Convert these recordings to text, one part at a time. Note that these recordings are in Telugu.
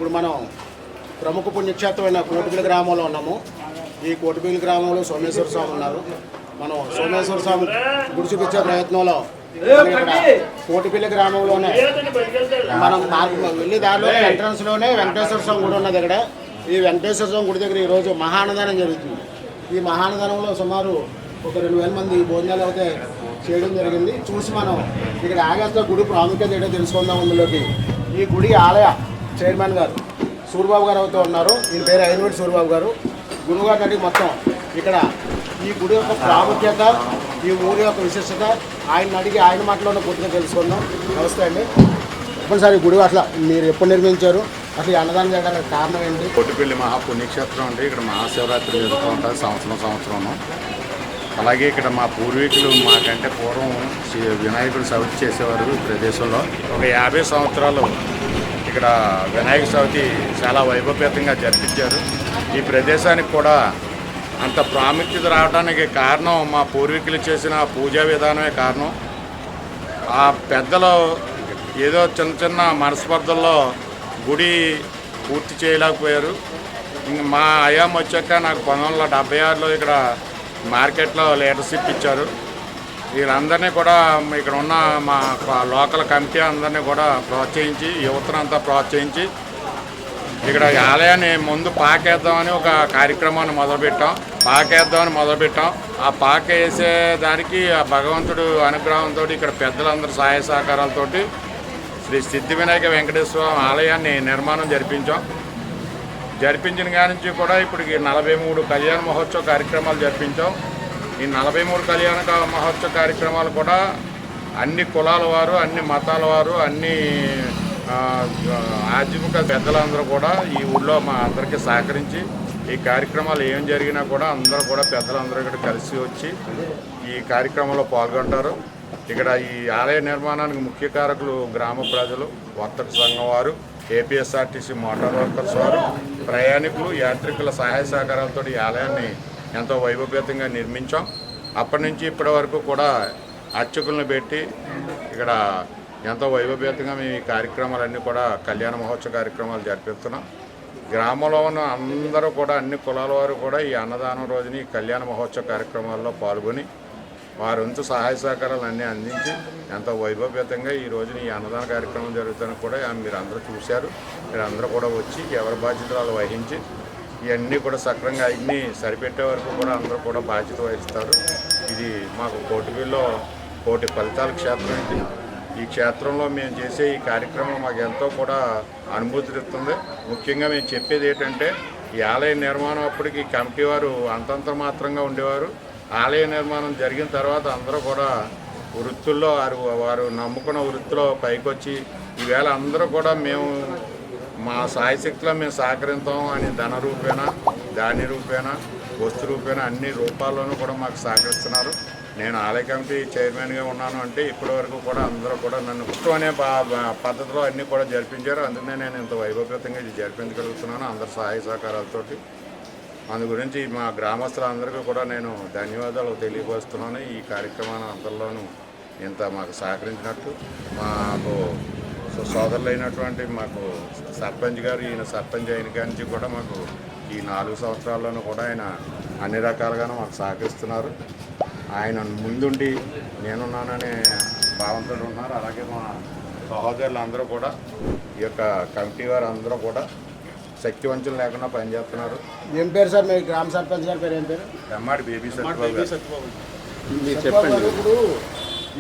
ఇప్పుడు మనం ప్రముఖ పుణ్యక్షేత్రమైన కోటిపల్లి గ్రామంలో ఉన్నాము. ఈ కోటిపల్లి గ్రామంలో సోమేశ్వర స్వామి ఉన్నారు. మనం సోమేశ్వర స్వామి గుడి చూపించే ప్రయత్నంలో ఇక్కడ కోటిపల్లి గ్రామంలోనే మనం వెళ్ళి దారిలో ఎంట్రన్స్లోనే వెంకటేశ్వర స్వామి గుడి ఉన్నది. ఇక్కడ ఈ వెంకటేశ్వర స్వామి గుడి దగ్గర ఈరోజు మహాన్నదానం జరుగుతుంది. ఈ మహాన్నదానంలో సుమారు ఒక 2000 మంది భోజనాలు అయితే చేయడం జరిగింది. చూసి మనం ఇక్కడ ఆగస్ట్లో గుడి ప్రాముఖ్యత ఏంటో తెలుసుకుందాం. అందులోకి ఈ గుడి ఆలయ చైర్మన్ గారు సూరిబాబు గారు అవుతూ ఉన్నారు. ఈయన పేరు ఐనవేటి సూరిబాబు గారు. గురువుగారు అడిగి మొత్తం ఇక్కడ ఈ గుడి యొక్క ప్రాముఖ్యత, ఈ ఊరి యొక్క విశిష్టత ఆయన అడిగి ఆయన మాటలోనే పూర్తిగా తెలుసుకుందాం. నమస్తే అండి. చెప్పండి గుడి అట్లా మీరు ఎప్పుడు నిర్మించారు, అసలు ఈ అన్నదానం చేయడానికి కారణం ఏంటి? కోటిపల్లి మహాపుణ్యక్షేత్రం అంటే ఇక్కడ మహాశివరాత్రి జరుగుతూ ఉంటుంది సంవత్సరం. అలాగే ఇక్కడ మా పూర్వీకులు మాకంటే పూర్వం వినాయకుడు చవితి చేసేవారు. ఈ ప్రదేశంలో ఒక 50 సంవత్సరాలు ఇక్కడ వినాయక చవితి చాలా వైభవపేతంగా జరిపించారు. ఈ ప్రదేశానికి కూడా అంత ప్రాముఖ్యత రావడానికి కారణం మా పూర్వీకులు చేసిన పూజా విధానమే కారణం. ఆ పెద్దలు ఏదో చిన్న మనస్పర్ధల్లో గుడి పూర్తి చేయలేకపోయారు. మా అయాం వచ్చాక నాకు 1976లో ఇక్కడ మార్కెట్లో లీడర్షిప్ ఇచ్చారు. వీళ్ళందరినీ కూడా ఇక్కడ ఉన్న మా లోకల్ కమిటీ అందరినీ కూడా ప్రోత్సహించి, యువతనంతా ప్రోత్సహించి ఇక్కడ ఆలయాన్ని ముందు పాకేద్దామని ఒక కార్యక్రమాన్ని మొదలుపెట్టాం. ఆ పాక వేసే దానికి ఆ భగవంతుడు అనుగ్రహంతో ఇక్కడ పెద్దలందరూ సహాయ సహకారాలతోటి శ్రీ సిద్ధి వినాయక వెంకటేశ్వర ఆలయాన్ని నిర్మాణం జరిపించిన కాడి నుంచి కూడా ఇప్పటికి 43 కళ్యాణ మహోత్సవ కార్యక్రమాలు జరిపించాం. ఈ 43 కళ్యాణ మహోత్సవ కార్యక్రమాలు కూడా అన్ని కులాల వారు, అన్ని మతాల వారు, అన్ని ఆధ్యాత్మిక పెద్దలందరూ కూడా ఈ ఊళ్ళో మా అందరికీ సహకరించి ఈ కార్యక్రమాలు ఏం జరిగినా కూడా అందరూ కూడా పెద్దలందరూ ఇక్కడ కలిసి వచ్చి ఈ కార్యక్రమంలో పాల్గొంటారు. ఇక్కడ ఈ ఆలయ నిర్మాణానికి ముఖ్య కారకులు గ్రామ ప్రజలు, వర్తక సంఘం వారు, ఏపీఎస్ఆర్టీసీ మోటార్ వర్కర్స్ వారు, ప్రయాణికులు, యాత్రికుల సహాయ సహకారాలతో ఈ ఆలయాన్ని ఎంతో వైభవపేతంగా నిర్మించాం. అప్పటి నుంచి ఇప్పటి వరకు కూడా అర్చకులను పెట్టి ఇక్కడ ఎంతో వైభవపేతంగా మేము ఈ కార్యక్రమాలన్నీ కూడా కళ్యాణ మహోత్సవ కార్యక్రమాలు జరిపిస్తున్నాం. గ్రామంలో ఉన్న అందరూ కూడా అన్ని కులాల వారు కూడా ఈ అన్నదానం రోజుని కళ్యాణ మహోత్సవ కార్యక్రమాల్లో పాల్గొని వారి వంతు సహాయ సహకారాలు అన్నీ అందించి ఎంతో వైభవపేతంగా ఈ రోజున ఈ అన్నదాన కార్యక్రమం జరుగుతుందని కూడా మీరు అందరూ చూశారు. మీరు అందరూ కూడా వచ్చి ఎవరి బాధ్యతలు వహించి ఇవన్నీ కూడా సక్రంగా అన్నీ సరిపెట్టే వరకు కూడా అందరూ కూడా బాధ్యత వహిస్తారు. ఇది మాకు కోటిపల్లిలో కోటి ఫలితాల క్షేత్రం ఇది. ఈ క్షేత్రంలో మేము చేసే ఈ కార్యక్రమం మాకు ఎంతో కూడా అనుభూతినిస్తుంది. ముఖ్యంగా మేము చెప్పేది ఏంటంటే ఈ ఆలయ నిర్మాణం అప్పటికి కమిటీ వారు అంతంత మాత్రంగా ఉండేవారు. ఆలయ నిర్మాణం జరిగిన తర్వాత అందరూ కూడా వృత్తుల్లో వారు నమ్ముకున్న వృత్తిలో పైకొచ్చి ఈవేళ అందరూ కూడా మేము మా సాయశక్తిలో మేము సహకరిస్తాం అని ధన రూపేణ, ధాన్య రూపేణ, వస్తు రూపేణ అన్ని రూపాల్లోనూ కూడా మాకు సహకరిస్తున్నారు. నేను ఆలయ కమిటీ చైర్మన్గా ఉన్నాను అంటే ఇప్పటి వరకు కూడా అందరూ కూడా నన్ను ఉత్సవం అనే పద్ధతిలో అన్నీ కూడా జరిపించారు. అందుకనే నేను ఇంత వైభవపేతంగా ఇది జరిపించగలుగుతున్నాను అందరి సహాయ సహకారాలతోటి. అందు గురించి మా గ్రామస్తులందరికీ కూడా నేను ధన్యవాదాలు తెలియపరుస్తున్నాను. ఈ కార్యక్రమాన్ని అందరిలోనూ ఇంత మాకు సహకరించినట్టు మాకు సోదరులైనటువంటి మాకు సర్పంచ్ గారు, ఈయన సర్పంచ్ అయిన కాడి నుంచి కూడా మాకు ఈ 4 సంవత్సరాల్లోనూ కూడా ఆయన అన్ని రకాలుగాను మాకు సహకరిస్తున్నారు. ఆయన ముందుండి నేనున్నాననే భావంతో ఉన్నారు. అలాగే మా సహోదరులు అందరూ కూడా ఈ యొక్క కమిటీ వారు అందరూ కూడా శక్తివంచన లేకుండా పనిచేస్తున్నారు. ఏం పేరు సార్ మీ గ్రామ సర్పంచ్ గారి పేరు? ఏం పేరు? ఎమ్మాడి బేబీ సత్యబాబు. చెప్పండి. ఇప్పుడు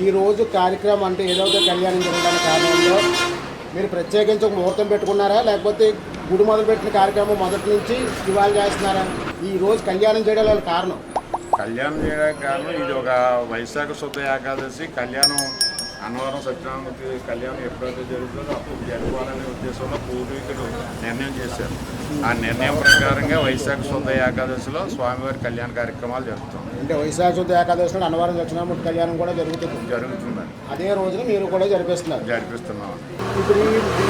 ఈరోజు కార్యక్రమం అంటే ఏదైతే కళ్యాణం జరగడానికి కారణంలో మీరు ప్రత్యేకించి ఒక ముహూర్తం పెట్టుకున్నారా, లేకపోతే గుడి మొదలుపెట్టిన కార్యక్రమం మొదటి నుంచి ఇవాళ చేస్తున్నారా? ఈరోజు కళ్యాణం చేయడానికి కారణం ఇది ఒక వైశాఖ శుద్ధ ఏకాదశి కళ్యాణం. అన్నవరం సత్యనారాయణమూర్తి కళ్యాణం ఎప్పుడైతే జరుగుతుందో అప్పుడు జరుపుకోవాలనే ఉద్దేశంలో పూర్వీకులు నిర్ణయం చేశారు. ఆ నిర్ణయం ప్రకారంగా వైశాఖ శుద్ధ ఏకాదశిలో స్వామివారి కళ్యాణ కార్యక్రమాలు జరుగుతాం. అంటే వైశాఖ శుద్ధ ఏకాదశిలో అన్నవరం సత్యనారాయణమూర్తి కళ్యాణం కూడా జరుగుతుంది. అదే రోజున మీరు కూడా జరిపిస్తున్నాం. ఇప్పుడు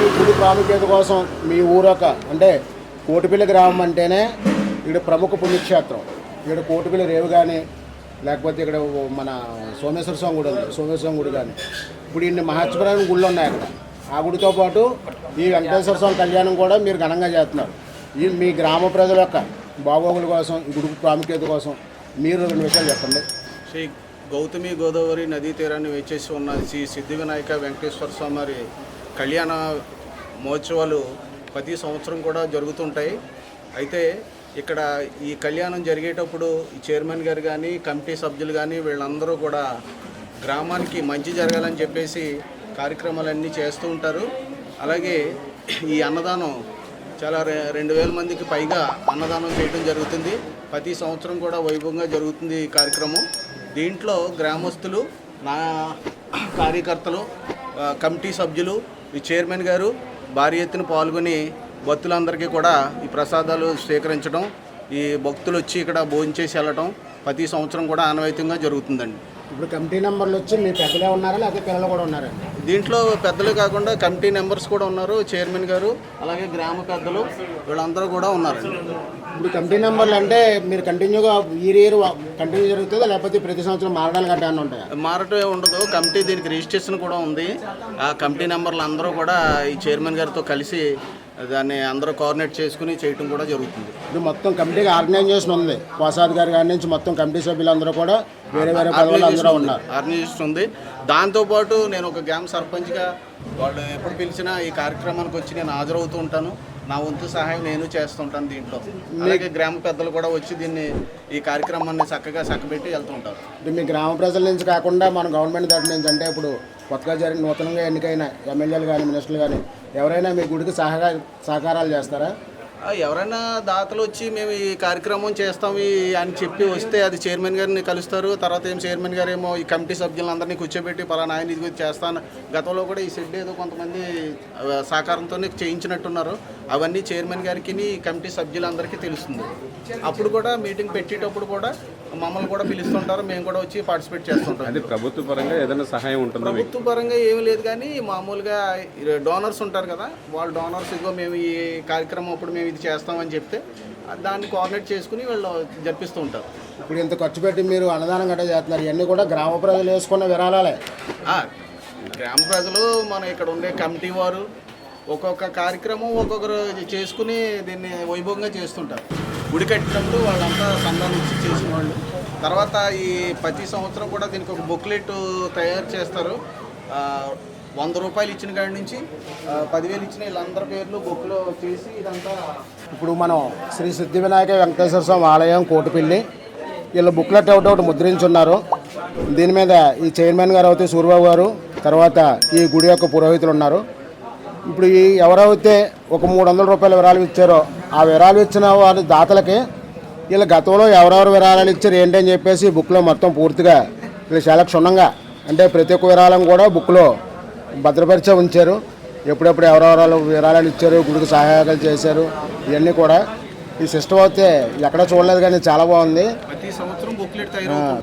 ఈ గుడి ప్రాముఖ్యత కోసం మీ ఊరొక అంటే కోటిపల్లి గ్రామం అంటేనే ఇక్కడ ప్రముఖ పుణ్యక్షేత్రం. ఇక్కడ కోటిపల్లి రేవు కానీ, లేకపోతే ఇక్కడ మన సోమేశ్వర స్వామి గుడి ఉంది, సోమేశ్వర స్వామి గుడి కానీ, ఇప్పుడు ఇన్ని మహత్వమైన గుళ్ళు ఉన్నాయి అక్కడ. ఆ గుడితో పాటు ఈ వెంకటేశ్వర స్వామి కళ్యాణం కూడా మీరు ఘనంగా చేస్తున్నారు. ఈ మీ గ్రామ ప్రజల యొక్క బాగోగుల కోసం, ఈ గుడి ప్రాముఖ్యత కోసం మీరు 2 విషయాలు చెప్పండి. శ్రీ గౌతమి గోదావరి నదీ తీరాన్ని వేచేసి ఉన్న శ్రీ సిద్ధి వినాయక వెంకటేశ్వర స్వామి వారి కళ్యాణ మహోత్సవాలు ప్రతి సంవత్సరం కూడా జరుగుతుంటాయి. అయితే ఇక్కడ ఈ కళ్యాణం జరిగేటప్పుడు ఈ చైర్మన్ గారు కానీ కమిటీ సభ్యులు కానీ వీళ్ళందరూ కూడా గ్రామానికి మంచి జరగాలని చెప్పేసి కార్యక్రమాలన్నీ చేస్తూ ఉంటారు. అలాగే ఈ అన్నదానం చాలా 2000 మందికి పైగా అన్నదానం చేయడం జరుగుతుంది. ప్రతి సంవత్సరం కూడా వైభవంగా జరుగుతుంది ఈ కార్యక్రమం. దీంట్లో గ్రామస్తులు, నా కార్యకర్తలు, కమిటీ సభ్యులు, ఈ చైర్మన్ గారు భారీ ఎత్తున పాల్గొని భక్తులందరికీ కూడా ఈ ప్రసాదాలు స్వీకరించడం, ఈ భక్తులు వచ్చి ఇక్కడ భోంచేసి వెళ్ళటం ప్రతి సంవత్సరం కూడా ఆనవాయితీగా జరుగుతుందండి. ఇప్పుడు కమిటీ నెంబర్లు వచ్చి మీ పెద్దలే ఉన్నారా లేకపోతే పిల్లలు కూడా ఉన్నారా? దీంట్లో పెద్దలు కాకుండా కమిటీ మెంబర్స్ కూడా ఉన్నారు, చైర్మన్ గారు, అలాగే గ్రామ పెద్దలు వీళ్ళందరూ కూడా ఉన్నారండి. ఇప్పుడు కమిటీ నెంబర్లు అంటే మీరు కంటిన్యూగా ఇయర్ కంటిన్యూ జరుగుతుందా లేకపోతే ప్రతి సంవత్సరం మారడాలు గట్టా అని ఉంటాయా? మారటమే ఉండదు. కమిటీ దీనికి రిజిస్ట్రేషన్ కూడా ఉంది. ఆ కమిటీ నెంబర్లు అందరూ కూడా ఈ చైర్మన్ గారితో కలిసి దాన్ని అందరూ కోఆర్డినేట్ చేసుకుని చేయటం కూడా జరుగుతుంది. ఇది మొత్తం కమిటీకి ఆర్గనైజేషన్ ఉంది. ప్రసాద్ గారి గారి నుంచి మొత్తం కమిటీ సభ్యులందరూ కూడా వేరే వేరే పదవులు అందరూ ఉన్నారు. ఆర్గనైజేషన్ ఉంది. దాంతోపాటు నేను ఒక గ్రామ సర్పంచ్గా వాళ్ళు ఎప్పుడు పిలిచినా ఈ కార్యక్రమానికి వచ్చి నేను హాజరవుతూ ఉంటాను. నా వంతు సహాయం నేను చేస్తుంటాను దీంట్లో. అలాగే గ్రామ పెద్దలు కూడా వచ్చి దీన్ని ఈ కార్యక్రమాన్ని చక్కగా చక్కబెట్టి వెళ్తుంటారు. ఇది మీ గ్రామ ప్రజల నుంచి కాకుండా మన గవర్నమెంట్ తరఫు నుంచి అంటే ఇప్పుడు కొత్తగా జరిగిన నూతనంగా ఎన్నికైన ఎమ్మెల్యేలు కానీ మినిస్టర్లు కానీ ఎవరైనా మీ గుడికి సహకారాలు చేస్తారా? ఎవరైనా దాతలు వచ్చి మేము ఈ కార్యక్రమం చేస్తాం అని చెప్పి వస్తే అది చైర్మన్ గారిని కలుస్తారు. తర్వాత చైర్మన్ గారు ఏమో ఈ కమిటీ సభ్యులందరినీ కూర్చోబెట్టి పలానా ఆయన ఇది చేస్తాను. గతంలో కూడా ఈ షెడ్ ఏదో కొంతమంది సహకారంతోనే చేయించినట్టున్నారు. అవన్నీ చైర్మన్ గారికి కమిటీ సభ్యులందరికీ తెలుస్తుంది. అప్పుడు కూడా మీటింగ్ పెట్టేటప్పుడు కూడా మమ్మల్ని కూడా పిలుస్తుంటారు. మేము కూడా వచ్చి పార్టిసిపేట్ చేస్తుంటాం. అది ప్రభుత్వ పరంగా ఏదైనా సహాయం ఉంటుందా? ప్రభుత్వ పరంగా ఏమీ లేదు, కానీ మామూలుగా డోనర్స్ ఉంటారు కదా, వాళ్ళు డోనర్స్ ఇదిగో మేము ఈ కార్యక్రమం అప్పుడు మేము ఇది చేస్తామని చెప్తే దాన్ని కోఆర్డినేట్ చేసుకుని వీళ్ళు జరిపిస్తూ ఉంటారు. ఇప్పుడు ఇంత ఖర్చు పెట్టి మీరు అన్నదానం గట్రా చేస్తున్నారు, ఇవన్నీ కూడా గ్రామ ప్రజలు వేసుకున్న విరాళాలే. గ్రామ ప్రజలు మనం ఇక్కడ ఉండే కమిటీ వారు ఒక్కొక్క కార్యక్రమం ఒక్కొక్కరు చేసుకుని దీన్ని వైభవంగా చేస్తుంటారు. గుడి కట్టినప్పుడు వాళ్ళంతా సందానం ఇచ్చి చేసిన వాళ్ళు. తర్వాత ఈ ప్రతి సంవత్సరం కూడా దీనికి ఒక బుక్లెట్ తయారు చేస్తారు. 100 రూపాయలు ఇచ్చిన కాడి నుంచి 10,000 ఇచ్చిన వీళ్ళందరి పేర్లు బుక్లో చేసి ఇదంతా. ఇప్పుడు మనం శ్రీ సిద్ధి వినాయక వెంకటేశ్వర స్వామి ఆలయం కోటిపల్లి వీళ్ళు బుక్లెట్ ఒకటి ముద్రించున్నారు. దీని మీద ఈ చైర్మన్ గారు అయితే సూర్యబాబు గారు, తర్వాత ఈ గుడి యొక్క పురోహితులు ఉన్నారు. ఇప్పుడు ఈ ఎవరైతే ఒక 300 రూపాయల విరాళం ఇచ్చారో ఆ విరాళం ఇచ్చిన వారి దాతలకి వీళ్ళు గతంలో ఎవరెవరు విరాళాలు ఇచ్చారు ఏంటని చెప్పేసి బుక్లో మొత్తం పూర్తిగా వీళ్ళు చాలా క్షుణ్ణంగా అంటే ప్రతి ఒక్క విరాళం కూడా బుక్లో భద్రపరిచే ఉంచారు. ఎప్పుడెప్పుడు ఎవరెవరు విరాళాలు ఇచ్చారు, గుడికి సహాయాలు చేశారు, ఇవన్నీ కూడా ఈ సిస్టమ్ అయితే ఎక్కడ చూడలేదు కానీ చాలా బాగుంది.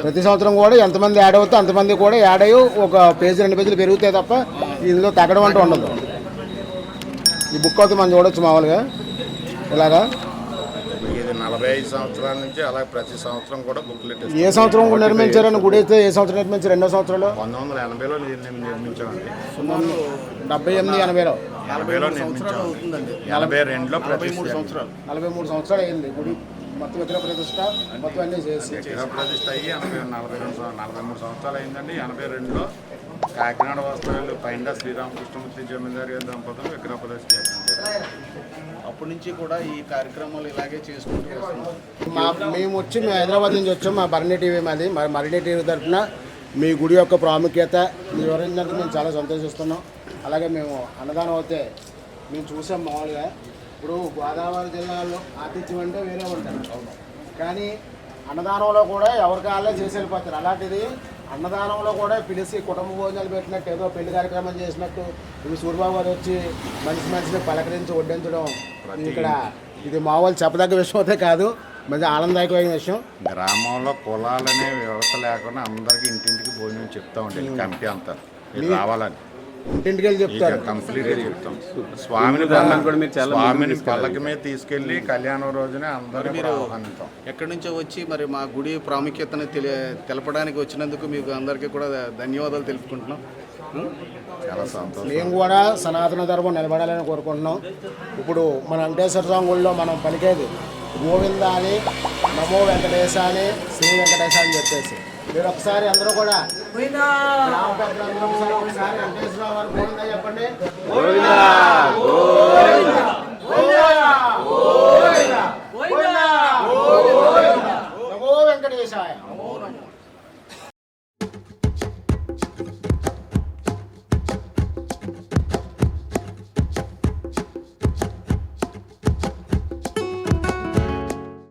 ప్రతి సంవత్సరం కూడా ఎంతమంది యాడ్ అవుతే అంతమంది కూడా యాడ్ అయ్యి ఒక పేజీ 2 పేజీలు పెరుగుతాయి తప్ప ఇందులో తగ్గడం అంటూ ఉండదు. ఈ బుక్ అయితే మనం చూడొచ్చు మామూలుగా ఇలాగా. ఇది 45 సంవత్సరాల నుంచి అలాగే ప్రతి సంవత్సరం కూడా బుక్లెట్. ఏ సంవత్సరం నిర్మించారని గుడి అయితే ఏ సంవత్సరం నిర్మించారు? 2వ సంవత్సరంలో 1980లో నిర్మించామండి. 78-80లో 80లో నిర్మించాము. 82లో 43 సంవత్సరాలు 43 సంవత్సరాలు అయింది గుడి మొత్తం విగ్రహ ప్రతిష్ట మొత్తం అన్నీ చేసి. విగ్రహ ప్రతిష్ట అయ్యి 43 సంవత్సరాలు అయిందండి. 82లో కాకినాడ వాస్తవ్యులు పైండ శ్రీరామకృష్ణమూర్తి జమీందారు గారి దంపతులు విగ్రహ ప్రతిష్ట చేస్తున్నారు. అప్పటి నుంచి కూడా ఈ కార్యక్రమాలు ఇలాగే చేసుకుంటూ వస్తున్నాం. మేము హైదరాబాద్ నుంచి వచ్చాం. మా భరణి టీవీ మాది. భరణి టీవీ తరఫున మీ గుడి యొక్క ప్రాముఖ్యత వివరించినందుకు మేము చాలా సంతోషిస్తున్నాం. అలాగే మేము అన్నదానం అయితే మేము చూసాం మామూలుగా. ఇప్పుడు గోదావరి జిల్లాలో ఆతిథ్యం అంటే వేరే ఉంటారు, కానీ అన్నదానంలో కూడా ఎవరి కాళ్ళే చేసి వెళ్ళిపోతారు. అలాంటిది అన్నదానంలో కూడా పిలిచి కుటుంబ భోజనాలు పెట్టినట్టు ఏదో పెళ్లి కార్యక్రమం చేసినట్టు ఇవి సూర్యబాబు గారు వచ్చి మనిషిని పలకరించి వడ్డించడం ఇక్కడ ఇది మామూలు చెప్పదగ్గ విషయం అయితే కాదు, మంచి ఆనందదాయకమైన విషయం. గ్రామంలో కులాలనే వ్యవస్థ లేకుండా అందరికీ ఇంటింటికి భోజనం చెప్తా ఉంటాయి కమిటీ అంతా రావాలని. ఇంటింటికి వెళ్ళి చెప్తారు. కంప్లీట్ గా చెప్తాం. స్వామిని కూడా మీరు చాలా స్వామిని పల్లకి మీద తీసుకెళ్లి కళ్యాణం రోజునే అందరూ మీరు ఆహ్వానిస్తాం. ఎక్కడి నుంచో వచ్చి మరి మా గుడి ప్రాముఖ్యతను తెలపడానికి వచ్చినందుకు మీకు అందరికీ కూడా ధన్యవాదాలు తెలుపుకుంటున్నాం. చాలా సంతోషం. మేము కూడా సనాతన ధర్మం నిలబడాలని కోరుకుంటున్నాం. ఇప్పుడు మన వెంకటేశ్వర స్వామి గుడిలో మనం పలికేది గోవింద అని, నమో వెంకటేశ అని, శ్రీ వెంకటేశ అని చెప్పేసి మీరు ఒకసారి అందరూ కూడా గ్రామ పెద్దలందరూ ఒకసారి వెంకటేశ్వర వారు గోవింద చెప్పండి. నమో వెంకటేశాయ.